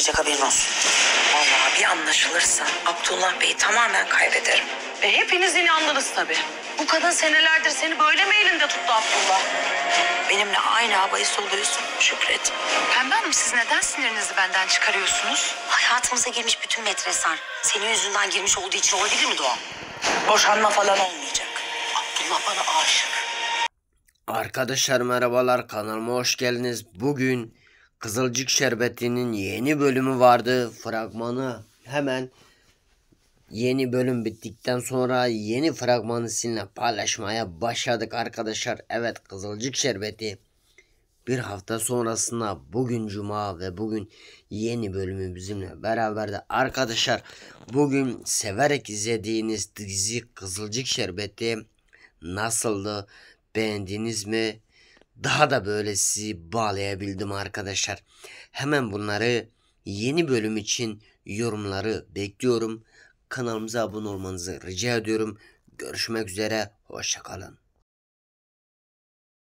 başlayacak, haberin olsun. Vallahi bir anlaşılırsa Abdullah Bey'i tamamen kaybederim. Hepiniz inandınız tabii. Bu kadın senelerdir seni böyle mi elinde tuttu Abdullah? Benimle aynı havayı soluyorsun Şükret. Pembe Hanım, siz neden sinirinizi benden çıkarıyorsunuz? Hayatımıza girmiş bütün metresan senin yüzünden girmiş olduğu için olabilir mi Doğa? Boşanma falan olmayacak. Abdullah bana aşık. Arkadaşlar merhabalar, kanalıma hoş geldiniz. Bugün Kızılcık Şerbeti'nin yeni bölümü vardı. Fragmanı hemen yeni bölüm bittikten sonra yeni fragmanı sizinle paylaşmaya başladık arkadaşlar. Evet, Kızılcık Şerbeti bir hafta sonrasında bugün Cuma ve bugün yeni bölümü bizimle beraberdi. Arkadaşlar bugün severek izlediğiniz dizi Kızılcık Şerbeti nasıldı? Beğendiniz mi? Daha da böyle sizi bağlayabildim arkadaşlar. Hemen bunları yeni bölüm için yorumları bekliyorum. Kanalımıza abone olmanızı rica ediyorum. Görüşmek üzere. Hoşça kalın.